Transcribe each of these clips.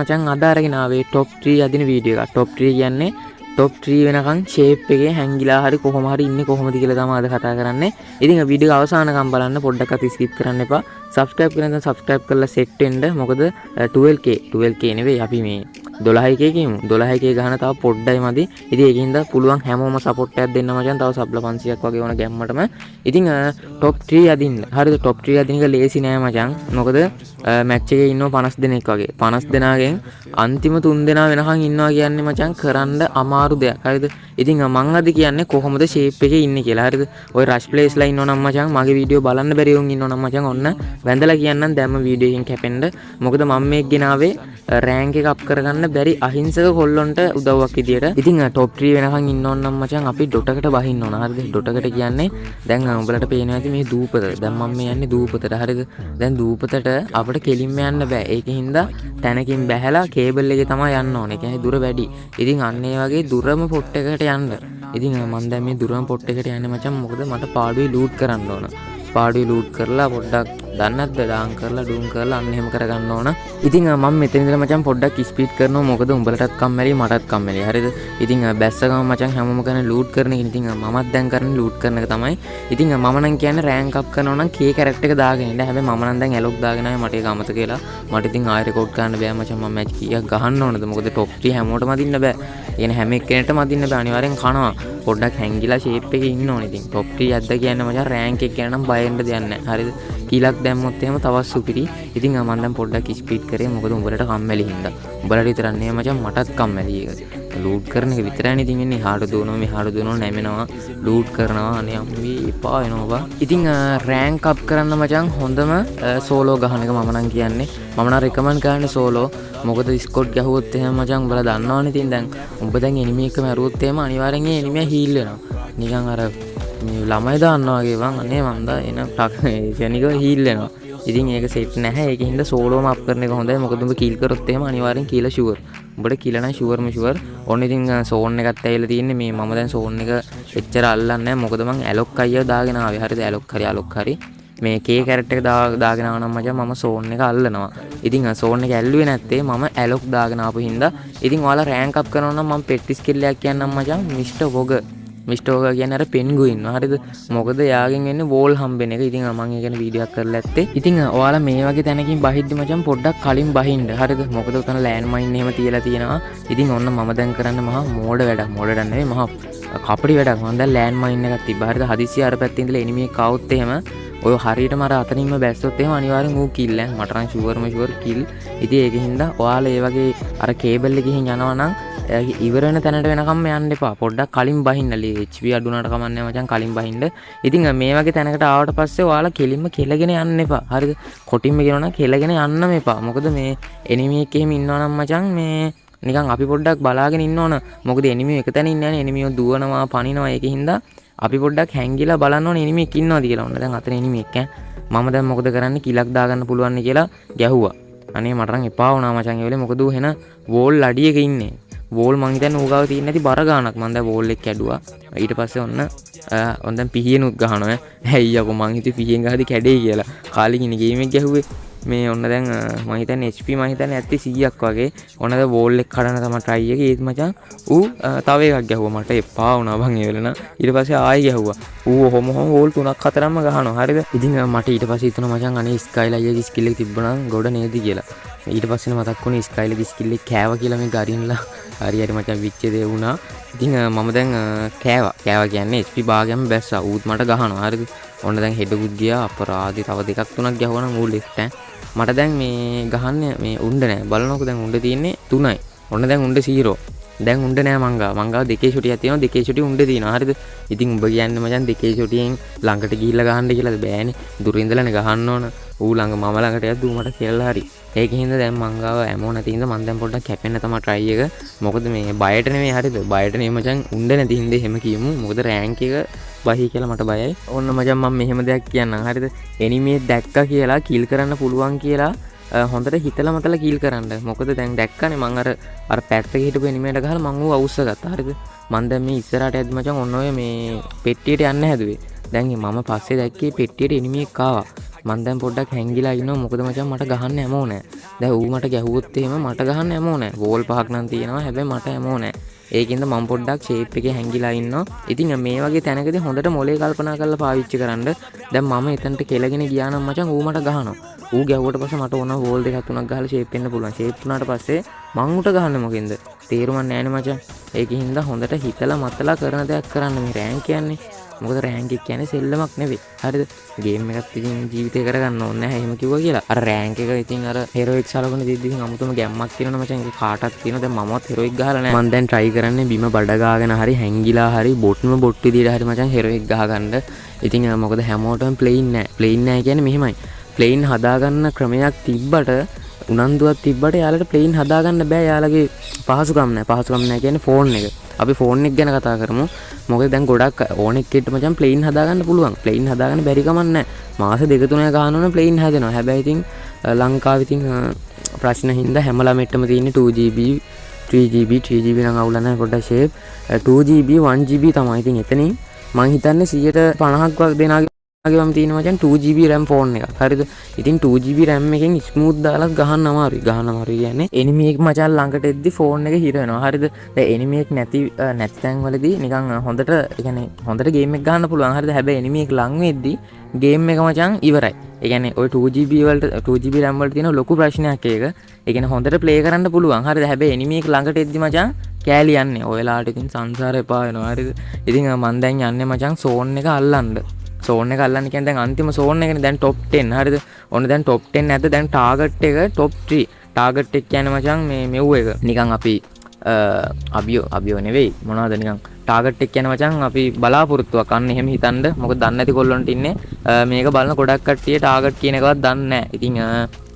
මචං අද අරගෙන ආවේ top 3 අදින වීඩියෝ එකක්. top 3 කියන්නේ top 3 වෙනකන් shape එකේ හැංගිලා හරි කොහොම හරි ඉන්නේ කොහොමද කියලා තමයි අද කතා කරන්නේ. ඉතින් වීඩියෝ එක අවසානකම් බලන්න පොඩ්ඩක් අත skip කරන්න එපා. subscribe කරන දා subscribe කරලා set වෙන්න. මොකද 12k නෙවෙයි අපි මේ 12k කියමු. 12k ගහන තව පොඩ්ඩයි මදි. ඉතින් ඒකින්ද පුළුවන් හැමෝම support එකක් දෙන්න මචං. තව සබ්ලා 500ක් වගේ වුණ ගැම්මටම. ඉතින් top 3 අදින්න. හරිද? top 3 අදින එක ලේසි නෑ මචං. මොකද match එකේ ඉන්නවා 50 දෙනෙක් වගේ. 50 දෙනාගෙන් අන්තිම 3 දෙනා වෙනකන් ඉන්නවා කියන්නේ මචං කරන්න අමාරු දෙයක්. හරිද? ඉතින් මං අද කියන්නේ කොහොමද shape එකේ ඉන්නේ කියලා. හරිද? ඔය rush place ලා ඉන්නවනම් මචං මගේ වීඩියෝ බලන්න බැරි වුන් ඉන්නවනම් මචං ඔන්න වැඳලා කියන්නම් දැම්ම වීඩියෝ එකෙන් කැපෙන්න. මොකද මම මේක ගෙනාවේ රෑන්ක් එක අප් කරගන්න බැරි අහිංසක කොල්ලොන්ට උදව්වක් විදියට. ඉතින් top 3 වෙනකන් ඉන්න ඕන නම් මචං අපි ඩොටකට බහින්න ඕන. හරිද? ඩොටකට කියන්නේ දැන් උඹලට පේනවා ඇති මේ දූපත. දැන් මම මේ යන්නේ දූපතට. හරිද? දැන් දූපතට අපිට කෙලින්ම යන්න බෑ. ඒකින්ද තැනකින් බැහැලා කේබල් එකේ තමයි යන්න ඕනේ. ඒ කියන්නේ දුර වැඩි. ඉතින් අන්න ඒ වගේ දුරම පොට් එකකට යන්න. ඉතින් මම දැන් මේ දුරම පොට් එකට යන්නේ මචං. මොකද මට පාඩුවේ ලූට් කරන්න ඕන. පාඩුවේ ලූට් කරලා පොඩ්ඩක් දන්නත්ද ඩාන් කරලා ඩූම් කරලා අන්න එහෙම කරගන්න ඕන. ඉතින් මම මෙතන ඉඳලා මචං පොඩ්ඩක් ස්පීඩ් කරනවා. මොකද උඹලටත් කම්මැලි මටත් කම්මැලි. හරිද? ඉතින් බැස්ස ගම මචං හැමෝම කරන්නේ ලූට් කරන එක. ඉතින් මමත් දැන් කරන්නේ ලූට් කරන එක තමයි. ඉතින් මම නම් කියන්නේ රෑන්ක් අප් කරනවා නම් K කැරක්ටර් එක දාගෙන ඉන්න. හැබැයි මම නම් දැන් ඇලොක් දාගෙන ආවේ. මට ඒක අමතක කියලා. මට ඉතින් ආයෙ රෙකෝඩ් කරන්න බෑ මචං. මම මැච් කීයක් ගහන්න ඕනද? මොකද top 3 හැමෝටම අදින්න බෑ. يعني හැම එක්කෙනෙක්ටම අදින්න බෑ. අනිවාර්යෙන් කනවා. පොඩ්ඩක් හැංගිලා shape එකේ ඉන්න ඕනේ. ඉතින් top 3 ඇද්ද කියන්නේ මචං රෑන්ක් එක ගැන නම් බය වෙන්න දෙයක් නැහැ. හරිද? කීලක් දැම්මොත් එහෙම තවත් සුපිරි. ඉතින් මම දැන් පොඩ්ඩක් ස්පීඩ් කරේ. මොකද උඹලට කම්මැලි හින්දා. උඹලට විතරක් නෙවෙයි මචං මටත් කම්මැලි ඒක. ලූට් කරන එක විතරයිනේ ඉතින් ඉන්නේ. හාඩ දුවනවා මෙහාඩ දුවනවා නැමෙනවා. ලූට් කරනවා. අනේ අම්මේ එපා වෙනවා. ඉතින් රෑන්ක් අප් කරන්න මචං හොඳම සෝලෝ ගහන එක මම නම් කියන්නේ. මම නම් රෙකමන්ඩ් කරන්නේ සෝලෝ. මොකද ස්කොට් ගැහුවොත් එහෙම මචං උඹලා දන්නවනේ. ඉතින් දැන් උඹ දැන් එනිමි එක මැරුවොත් එහෙම අනිවාර්යෙන් ඒ එනිමියා හීල් වෙනවා. නිකන් අර මේ ළමයි දාන්නවා වගේ වන් අනේ මන්දා එන ක්ෂණිකව හීල් වෙනවා. ඉතින් ඒක සෙට් නැහැ. ඒකින්ද සෝලෝම අප් කරන එක හොඳයි. මොකද උඹ කිල් කරොත් එහෙම අනිවාර්යෙන් කියලා ෂුවර්. උඹට කිල නැහැ ෂුවර්ම ෂුවර්. ඔන්න ඉතින් සෝන් එකත් ඇවිල්ලා තියෙන්නේ. මේ මම දැන් සෝන් එක එච්චර අල්ලන්නේ නැහැ. මොකද මං ඇලොක් අයියා දාගෙන ආවේ. හරිද? ඇලොක් හරි මේ K කැරක්ටර් එක දාගෙන ආව නම් මචං මම සෝන් එක අල්ලනවා. ඉතින් සෝන් එක ඇල්ලුවේ නැත්තේ මම ඇලොක් දාගෙන ආපු හින්දා. ඉතින් ඔයාලා රෑන්ක් අප් කරනවා නම් මම පෙට්ටි ස්කිල් එකක් කියන්නම් මචං. මිස්ටර් වොග කියන්නේ අර පෙන්ගුයින්. හරිද? මොකද යාගෙන් එන්නේ වෝල් හම්බෙන එක. ඉතින් මම ඒ ගැන වීඩියෝ එකක් කරලා ඇත්තේ. ඉතින් ඔයාලා මේ වගේ තැනකින් බහිද්දි මචං පොඩ්ඩක් කලින් බහින්න. හරිද? මොකද උතන ලෑන්ඩ් මයින් එහෙම තියලා තියෙනවා. ඉතින් ඔන්න මම දැන් කරන්නේ මහා මෝඩ වැඩක්. මෝඩ නෙවෙයි මහා කපටි වැඩක්. මම දැන් ලෑන්ඩ් මයින් එකක් තිබ්බා. හරිද? හදිස්සිය අර පැත්තේ ඉඳලා එනිමි එක ආවොත් එහෙම ඔය හරියටම අර අතනින්ම බැස්සොත් එහෙම අනිවාර්යෙන් ඌ කිල් ඈ. මට නම් ෂුවර් කිල්. ඉතින් ඒකින්ද ඔයාලා ඒ වගේ අර කේබල් එකේ ගිහින් යනවා නම් ඉවර වෙන තැනට වෙනකම්ම යන්න එපා. පොඩ්ඩක් කලින් බහින්න. HP අඩු වුණාට කමන්නේ මචං කලින් බහින්න. ඉතින් මේ වගේ තැනකට ආවට පස්සේ ඔයාලා කෙලින්ම කෙලගෙන යන්න එපා. හරිද? කොටින්ම කියනවා නම් කෙලගෙන යන්නම එපා. මොකද මේ එනිමි එකේ එහෙම ඉන්නවා නම් මචං මේ නිකන් අපි පොඩ්ඩක් බලාගෙන ඉන්න ඕන. මොකද එනිමියෝ එක තැන ඉන්නේ නැහැ. එනිමියෝ දුවනවා, පනිනවා. ඒකින්ද අපි පොඩ්ඩක් හැංගිලා බලන්න ඕනේ එනිමි එක ඉන්නවද කියලා. ඔන්න දැන් අතන එනිමි එක මම දැන් මොකද කරන්නේ කිලක් දාගන්න පුළුවන් නේ කියලා ගැහුවා. අනේ මට නම් එපා වුණා මචං ඒ වෙලේ. මොකද ඌ වෙන වෝල් අඩියක ඉන්නේ. වෝල් මං හිතන්නේ ඌ ගාව තියෙන්නේ නැති බර ගානක්. මං දැන් වෝල් එක කැඩුවා. ඊට පස්සේ ඔන්න දැන් පිහියනුත් ගහනවා. ඇයි යකෝ මං හිතුවේ පිහියෙන් ගහද්දි කැඩෙයි කියලා. කාලෙකින් ගේම් එක ගැහුවේ. මේ ඔන්න දැන් මම හිතන්නේ HP මම හිතන්නේ ඇත්තේ 100ක් වගේ. ඔන්න දැන් වෝල් එක කඩන තමයි try එකේ. ඒත් මචං ඌ තව එකක් ගැහුවා. මට එපා වුණා බං ඒ වෙලේ න. ඊට පස්සේ ආයෙ ගැහුවා. ඌ ඔහොම වෝල් 3ක් 4ක්ම ගහනවා. හරිද? ඉතින් මට ඊට පස්සේ හිතුණා මචං අනේ ස්කයිලා අයියාගේ ස්කිල් එක තිබ්බනම් ගොඩ නේද කියලා. ඊට පස්සේ මතක් වුණේ ස්කයිලාගේ ස්කිල් එක කෑවා කියලා මේ ගරින්ලා. හරි මචං විච්ච දේ වුණා. ඉතින් මම දැන් කෑවා කියන්නේ HP භාගයම බැස්සා. ඌත් මට ගහනවා. හරිද? ඔන්න දැන් හෙඩකුත් ගියා. අපරාධි තව දෙකක් තුනක් ගැහුවා නම් ඌ ලෙෆ්ට් මට දැන් මේ ගහන්නේ මේ උණ්ඩ නෑ. බලනකො දැන් උණ්ඩ තියෙන්නේ 3යි. ඔන්න දැන් උණ්ඩ 0. දැන් උණ්ඩ නෑ මංගා දෙකේ ෂොටියක් තියෙනවා. දෙකේ ෂොටි උණ්ඩ තියෙනවා. හරිද? ඉතින් උඹ කියන්නේ මචං දෙකේ ෂොටියෙන් ළඟට ගිහිල්ලා ගහන්න කියලාද? බෑනේ. දුර ඉඳලානේ ගහන්න ඕන. ඌ ළඟ මම ළඟට යද්දි ඌ මට කියලා හරි. ඒකින්ද දැන් මංගාව ඇමෝ නැති හින්දා මං දැන් පොඩ්ඩක් කැපෙන්න තමයි try එක. මොකද මේ බයට නෙමෙයි. හරිද? බයට නෙමෙයි මචං උණ්ඩ නැති හින්දා එහෙම කියමු. මොකද රෑන්ක් එක බහි කියලා මට බයයි. ඔන්න මචං මම මෙහෙම දෙයක් කියන්නම්. හරිද? එනිමේ දැක්කා කියලා කිල් කරන්න පුළුවන් කියලා හොඳට හිතලා මතලා කිල් කරන්න. මොකද දැන් දැක්කනේ මං අර පැත්තක හිටපු එනිමේට ගහලා මං ඌ අවුස්ස ගත්තා. හරිද? මං දැන් මේ ඉස්සරහට යද්දි මචං ඔන්න ඔය මේ පෙට්ටියට යන්න හැදුවේ. දැන් මම පස්සේ දැක්කේ පෙට්ටියට එනිමියෙක් ආවා. මං දැන් පොඩ්ඩක් හැංගිලා ඉන්නවා. මොකද මචං මට ගහන්න හැමෝ නෑ. දැන් ඌ මට ගැහුවොත් එහෙම මට ගහන්න හැමෝ නෑ. වෝල් 5ක් නම් තියෙනවා. හැබැයි මට හැමෝ නෑ. ඒකින්ද මම පොඩ්ඩක් ෂේප් එකේ හැංගිලා ඉන්නවා. ඉතින් මේ වගේ තැනකදී හොඳට මොලේ කල්පනා කරලා පාවිච්චි කරන්න. දැන් මම එතනට කෙලගෙන ගියා නම් මචං ඌ මට ගහනවා. ඌ ගැහුවට පස්සේ මට ඕන වෝල් දෙකක් තුනක් ගහලා ෂේප් වෙන්න පුළුවන්. ෂේප් වුණාට පස්සේ මං උට ගහන්නේ මොකෙන්ද? තේරුමක් නෑනේ මචං. ඒකින්ද හොඳට හිතලා මතලා කරන දෙයක් කරන්න මේ රෑන්ක් කියන්නේ. මොකද රෑන්ක් එක කියන්නේ සෙල්ලමක් නෙවෙයි. හරිද? ගේම් එකත් ඉතින් ජීවිතේ කරගන්න ඕනේ නැහැ එහෙම කිව්වා කියලා. අර රෑන්ක් එක ඉතින් අර හෙරොයික් සලකුණ දෙද්දි ඉතින් අමුතුම ගැම්මක් තියෙනවා මචං. ඒක කාටවත් තියෙනවා. දැන් මමවත් හෙරොයික් ගහලා නැහැ. මම දැන් try කරන්නේ බිම බඩ ගාගෙන හරි හැංගිලා හරි බොට්ම බොට් විදියට හරි මචං හෙරොයික් ගහගන්න. ඉතින් මොකද හැමෝටම ප්ලේන් නැහැ. ප්ලේන් නැහැ කියන්නේ මෙහෙමයි. ප්ලේන් හදාගන්න ක්‍රමයක් තිබ්බට උනන්දුවක් තිබ්බට යාලට ප්ලේන් හදාගන්න බෑ. යාලගේ පහසුකම් නැහැ. පහසුකම් නැහැ කියන්නේ ෆෝන් එක. අපි ෆෝන් එක ගැන කතා කරමු. මොකද දැන් ගොඩක් ඕන එක්කෙට මචං ප්ලේන් හදාගන්න පුළුවන්. ප්ලේන් හදාගන්න බැරි කමක් නැහැ. මාස දෙක තුනක් ගහන ඕන ප්ලේන් හැදෙනවා. හැබැයි ඉතින් ලංකාවේ ඉතින් ප්‍රශ්න හින්දා හැම ළමෙට්ටම තියෙන්නේ 2GB 3GB නම් අවුල නැහැ පොඩ්ඩක් ෂේප් 2GB 1GB තමයි. ඉතින් එතනින් මං හිතන්නේ 150ක් වගේ දෙනාගේ වගේම තියෙන මචං 2GB RAM ෆෝන් එකක්. හරිද? ඉතින් 2GB RAM එකෙන් ස්මූත් දාලා ගහන්න අමාරුයි. කියන්නේ එනිමි එක මචං ළඟට එද්දි ෆෝන් එක හිර වෙනවා. හරිද? දැන් එනිමි එක නැති තැන් වලදී නිකන් හොඳට ඒ කියන්නේ හොඳට ගේම් එක ගහන්න පුළුවන්. හරිද? හැබැයි එනිමි එක ලඟ වෙද්දි ගේම් එක මචං ඉවරයි. ඒ කියන්නේ ওই 2GB වලට 2GB RAM වලට තියෙන ලොකු ප්‍රශ්නයක් ඒක. ඒ කියන්නේ හොඳට ප්ලේ කරන්න පුළුවන්. හරිද? හැබැයි එනිමි එක ළඟට එද්දි මචං කෑලි යන්නේ. ඔයලාට ඉතින් සංසාරේ එපා වෙනවා. හරිද? ඉතින් මම දැන් යන්නේ මචං සෝන් එක අල්ලන්න. සෝන් එක අල්ලන්න කියන්නේ දැන් අන්තිම සෝන් එකනේ. දැන් টොප් 10. හරිද? ඔන්න දැන් টොප් 10 නැද්ද? දැන් ටාගට් එක টොප් 3. ටාගට් එක කියන්නේ මචං මේ මෙව් එක. නිකන් අපි අභියෝ නෙවෙයි. මොනවද නිකන් ටාගට් එක කියන්නේ මචං අපි බලාපොරොත්තුවක් අන්න එහෙම හිතන්න. මොකද දන්නේ නැති කොල්ලොන්ට ඉන්නේ මේක බලන ගොඩක් කට්ටිය ටාගට් කියන එකවත් දන්නේ නැහැ. ඉතින්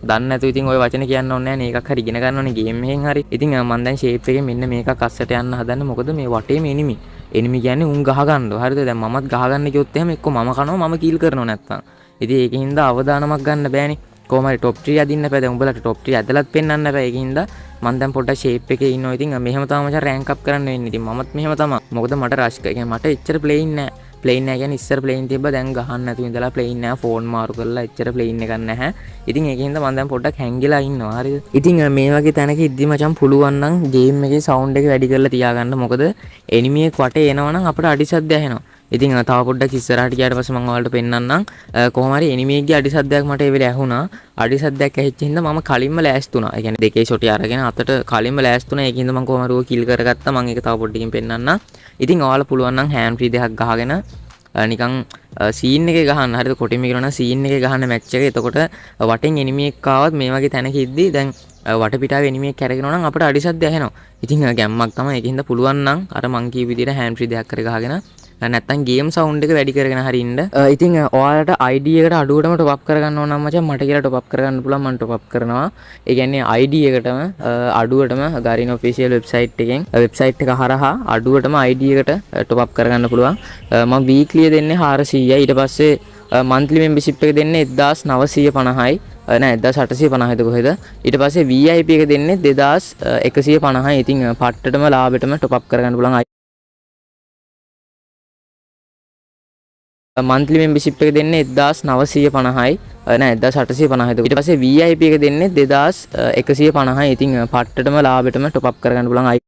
දන්නේ නැතු ඉතින් ওই වචනේ කියන්න ඕනේ නැහැ නේ. එකක් හරි ඉගෙන ගන්න ඕනේ ගේම් එකෙන් හරි. ඉතින් මම දැන් ෂේප් එකෙන් මෙන්න මේකක් අස්සට යන්න හදන්නේ. මොකද මේ වටේම එනිමි. එනිමි කියන්නේ උන් ගහ ගන්නවා. හරිද? දැන් මමත් ගහ ගන්න කිව්වොත් එහෙම එක්ක මම කනවා මම කීල් කරනවා නැත්තම්. ඉතින් ඒකින්ද අවදානමක් ගන්න බෑනේ. කොහොම හරි টොප් 3 අදින්න බෑ. දැන් උඹලට টොප් 3 ඇදලත් පෙන්වන්න බෑ. ඒකින්ද මම දැන් පොඩ්ඩක් ෂේප් එකේ ඉන්නවා. ඉතින් මෙහෙම තමයි මචං රෑන්ක් අප් කරන්න වෙන්නේ. ඉතින් මමත් මෙහෙම තමයි. මොකද මට රෂ් කියන්නේ මට එච්චර ප්ලේයින් නෑ. ප්ලේන් නැහැ කියන්නේ ඉස්සර ප්ලේන් තිබ්බ දැන් ගහන්න නැතුව ඉඳලා ප්ලේන් නැහැ ෆෝන් මාරු කරලා එච්චර ප්ලේන් එකක් නැහැ. ඉතින් ඒකින්ද මම දැන් පොඩ්ඩක් හැංගිලා ඉන්නවා. හරිද? ඉතින් මේ වගේ තැනක ඉද්දි මචං පුළුවන් නම් ගේම් එකේ සවුන්ඩ් එක වැඩි කරලා තියාගන්න. මොකද එනිමි එක වටේ එනවනම් අපිට අඩිසද්ද ඇහෙනවා. ඉතින් තව පොඩ්ඩක් ඉස්සරහට ගියාට පස්සේ මම ඔයාලට පෙන්නන්නම් කොහොම හරි එනිමි එකගේ අඩිසද්දයක් මට ඒ වෙලේ ඇහුණා. අඩිසද්දයක් ඇහිච්ච හින්දා මම කලින්ම ලෑස්තුණා. ඒ කියන්නේ දෙකේ ෂොටි අරගෙන අතට කලින්ම ලෑස්තුණා. ඒකින්ද මම කොහොම හරි කිල් කරගත්තා. මම ඒක තව පොඩ්ඩකින් පෙන්නන්නම්. ඉතින් ඔයාලා පුළුවන් නම් හෑන්ඩ් ෆ්‍රී දෙකක් ගහගෙන නිකන් සීන් එකේ ගහන්න. හරිද? කොටිම කියනවා නම් සීන් එකේ ගහන්න මැච් එක. එතකොට වටෙන් එනිමි එකක් ආවත් මේ වගේ තැනක ඉද්දි දැන් වටපිටාවේ එනිමි එකක් කැරගෙනවා නම් අපිට අඩිසද්ද ඇහෙනවා. ඉතින් ගැම්මක් තමයි. ඒකින්ද පුළුවන් නම් අර මං කියපු විදිහට හෑන්ඩ් ෆ්‍රී දෙකක් කරේ ගහගෙන නැත්තම් ගේම් සවුන්ඩ් එක වැඩි කරගෙන හරි ඉන්න. ඉතින් ඔයාලට ID එකට අඩුවටම টොප් අප් කරගන්න ඕන නම් මචං මට කියලා টොප් අප් කරගන්න පුළුවන්. මම টොප් අප් කරනවා. ඒ කියන්නේ ID එකටම අඩුවටම ගාරින ඔෆිෂියල් වෙබ්සයිට් එකෙන් වෙබ්සයිට් එක හරහා අඩුවටම ID එකට টොප් අප් කරගන්න පුළුවන්. මම වීක්ලි දෙන්නේ 400යි. ඊට පස්සේ මන්ත්ලි මෙම්බර්ෂිප් එක දෙන්නේ 1950යි. නෑ 1850යිද කොහෙද? ඊට පස්සේ VIP එක දෙන්නේ 2150යි. ඉතින් පට්ටටම ලාභෙටම টොප් අප් කරගන්න පුළුවන්. මන්ත්ලි මෙම්බර්ෂිප් එක දෙන්නේ 1950යි. නෑ 1850යිද. ඊට පස්සේ VIP එක දෙන්නේ 2150යි. ඉතින් පට්ටටම ලාභෙටම টොප් අප් කරගන්න පුළුවන්.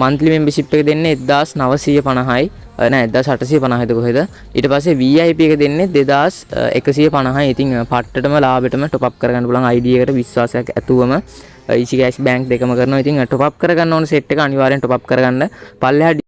මන්ත්ලි මෙම්බර්ෂිප් එක දෙන්නේ 1950යි. නෑ 1850යිද කොහෙද? ඊට පස්සේ VIP එක දෙන්නේ 2150යි. ඉතින් පට්ටටම ලාභෙටම টොප් අප් කරගන්න පුළුවන්. ID එකට විශ්වාසයක් ඇතුවම easy cash bank දෙකම කරනවා. ඉතින් টොප් අප් කරගන්න ඕන සෙට් එක අනිවාර්යෙන් টොප් අප් කරගන්න. පල්ලෙහා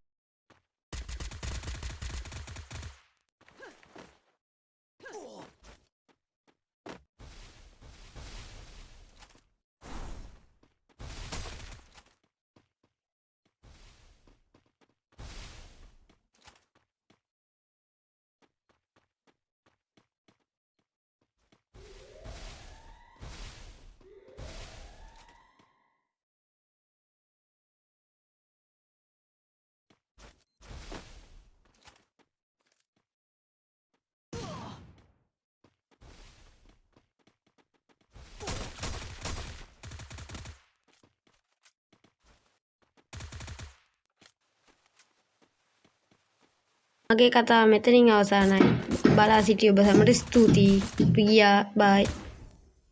මගේ කතාව මෙතනින් අවසానයි. බලා සිටි ඔබ සැමට ස්තුතියි. ප්‍රියා බයි.